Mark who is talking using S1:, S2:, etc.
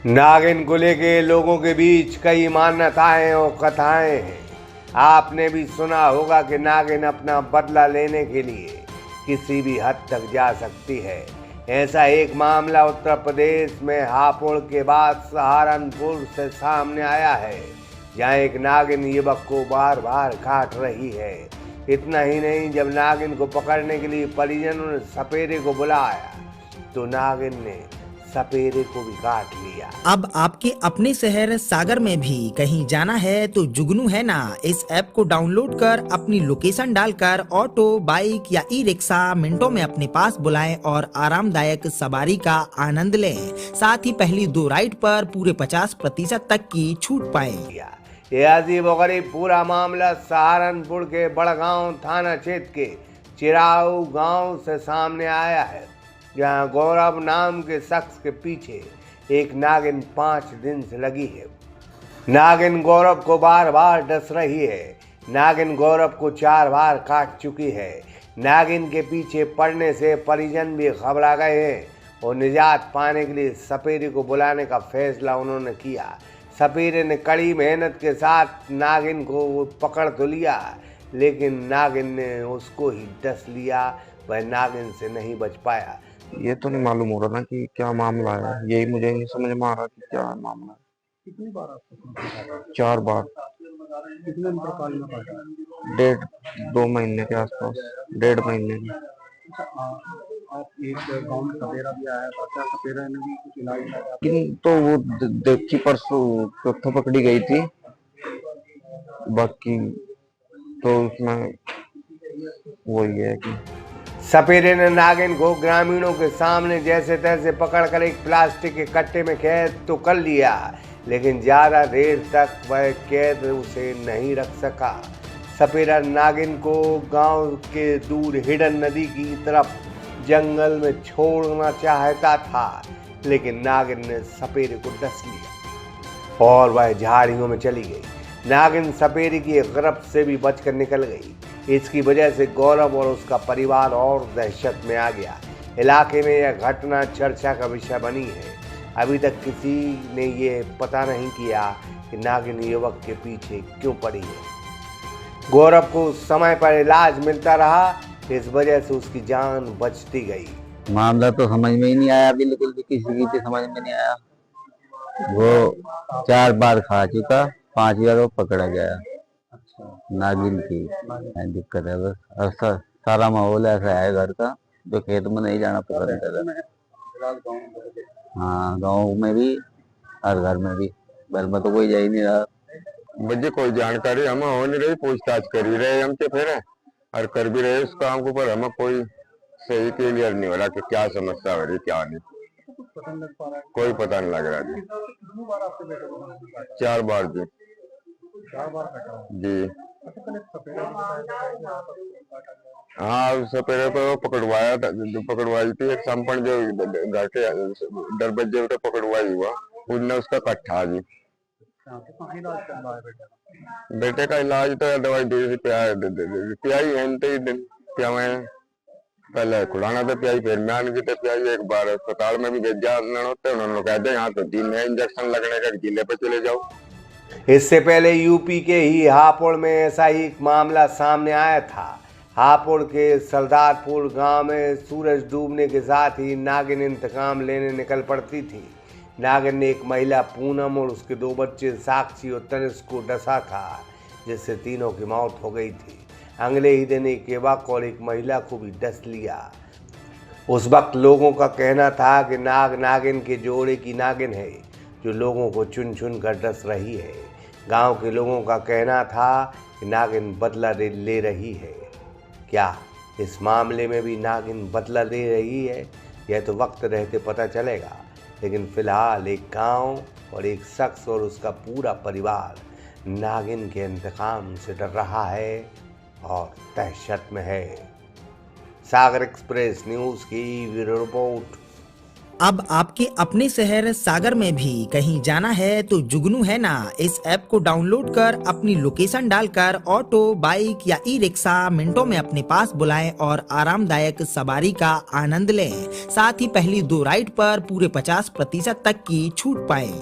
S1: नागिन को लेके लोगों के बीच कई मान्यताएं और कथाएं हैं। आपने भी सुना होगा कि नागिन अपना बदला लेने के लिए किसी भी हद तक जा सकती है। ऐसा एक मामला उत्तर प्रदेश में हापुड़ के बाद सहारनपुर से सामने आया है, जहां एक नागिन युवक को बार बार काट रही है। इतना ही नहीं, जब नागिन को पकड़ने के लिए परिजनों ने सपेरे को बुलाया तो नागिन ने सपेरे को भी काट लिया।
S2: अब आपके अपने शहर सागर में भी कहीं जाना है तो जुगनू है ना, इस ऐप को डाउनलोड कर अपनी लोकेशन डालकर ऑटो, बाइक या ई रिक्शा मिनटों में अपने पास बुलाएं और आरामदायक सवारी का आनंद लें। साथ ही पहली 2 राइड पर पूरे 50% तक की छूट पाएं।
S1: ये अजीब और गरीब पूरा मामला सहारनपुर के बड़गांव थाना क्षेत्र के चिराऊ गांव से सामने आया है, जहां गौरव नाम के शख्स के पीछे एक नागिन 5 दिन से लगी है। नागिन गौरव को बार बार डस रही है। नागिन गौरव को 4 बार काट चुकी है। नागिन के पीछे पड़ने से परिजन भी घबरा गए हैं और निजात पाने के लिए सपेरे को बुलाने का फैसला उन्होंने किया। सपेरे ने कड़ी मेहनत के साथ नागिन को पकड़ तो लिया, लेकिन नागिन ने उसको ही डस लिया। वह नागिन से नहीं बच पाया।
S3: ये तो नहीं मालूम हो रहा ना कि क्या मामला है। यही मुझे नहीं समझ में आ रहा कि क्या मामला है।
S4: कितनी बार आपको
S3: 4 बार।
S4: कितने काल में काटा?
S3: 1.5-2 महीने के आसपास, 1.5 महीने की।
S4: अच्छा, आप एक गांव में सपेरा भी आया था, क्या सपेरा ने भी कुछ इलाज किया?
S3: लेकिन तो वो देखी परसों चौथा पकड़ी गई थी, बाकी तो उसमें वही है कि
S1: सपेरे ने नागिन को ग्रामीणों के सामने जैसे तैसे पकड़कर एक प्लास्टिक के कट्टे में कैद तो कर लिया, लेकिन ज्यादा देर तक वह कैद उसे नहीं रख सका। सपेरा नागिन को गांव के दूर हिडन नदी की तरफ जंगल में छोड़ना चाहता था, लेकिन नागिन ने सपेरे को डस लिया और वह झाड़ियों में चली गई। नागिन सपेरे की गिरफ्त से भी बचकर निकल गई। इसकी वजह से गौरव और उसका परिवार और दहशत में आ गया। इलाके में यह घटना चर्चा का विषय बनी है। अभी तक किसी ने ये पता नहीं किया कि नागिन युवक के पीछे क्यों पड़ी है। गौरव को समय पर इलाज मिलता रहा, इस वजह से उसकी जान बचती गई।
S5: मामला तो समझ में ही नहीं आया, बिल्कुल भी किसी की भी समझ में नहीं आया। वो 4 बार खा चुका, 5 बार वो पकड़ा गया। नागिन की दिक्कत है बस। और सारा माहौल ऐसा है घर का, जो खेत में नहीं जाना पसंद करता। हाँ, गाँव में भी और घर में भी। घर में तो कोई जा ही नहीं रहा।
S3: मुझे कोई जानकारी हमें हो नहीं रही। पूछताछ कर ही रहे हम फिर और कर भी रहे उस काम को, पर हमें कोई सही क्लियर नहीं हो रहा कि क्या समस्या हो रही क्या नहीं। कोई पता नहीं लग रहा जी। 4 बार जी।
S4: 4 बार काटा
S3: जी।
S4: अच्छा, पहले सपेरा
S3: हाँ, सपेरे को पकड़वाया था, जो पकड़वाई थी एक संपण जो घर के दरवाजे पे पकड़वाई हुआ, उनने उसका कट्ठा जी। बेटे का इलाज तो दवाई दूसरी पियाई है पहले खुलाना तो पियाई, फिर म्यान की तो पियाई। एक बार अस्पताल में भी भेजा उन्होंने कह दिया यहाँ तो 3 इंजेक्शन लगने का, जिले पे चले जाओ।
S1: इससे पहले यूपी के ही हापुड़ में ऐसा ही एक मामला सामने आया था। हापुड़ के सरदारपुर गांव में सूरज डूबने के साथ ही नागिन इंतकाम लेने निकल पड़ती थी। नागिन ने एक महिला पूनम और उसके 2 बच्चे साक्षी और तनिष्क को डसा था, जिससे तीनों की मौत हो गई थी। अगले ही दिन एक युवक और एक महिला को भी डस लिया। उस वक्त लोगों का कहना था कि नागिन के जोड़े की नागिन है, जो लोगों को चुन चुन कर डस रही है। गांव के लोगों का कहना था कि नागिन बदला ले रही है। क्या इस मामले में भी नागिन बदला ले रही है? यह तो वक्त रहते पता चलेगा, लेकिन फिलहाल एक गांव और एक शख्स और उसका पूरा परिवार नागिन के इंतकाम से डर रहा है और दहशत में है। सागर एक्सप्रेस न्यूज़ की ब्यूरो रिपोर्ट।
S2: अब आपके अपने शहर सागर में भी कहीं जाना है तो जुगनू है ना, इस ऐप को डाउनलोड कर अपनी लोकेशन डालकर ऑटो, बाइक या ई रिक्शा मिनटों में अपने पास बुलाएं और आरामदायक सवारी का आनंद लें। साथ ही पहली 2 राइड पर पूरे 50% तक की छूट पाएं।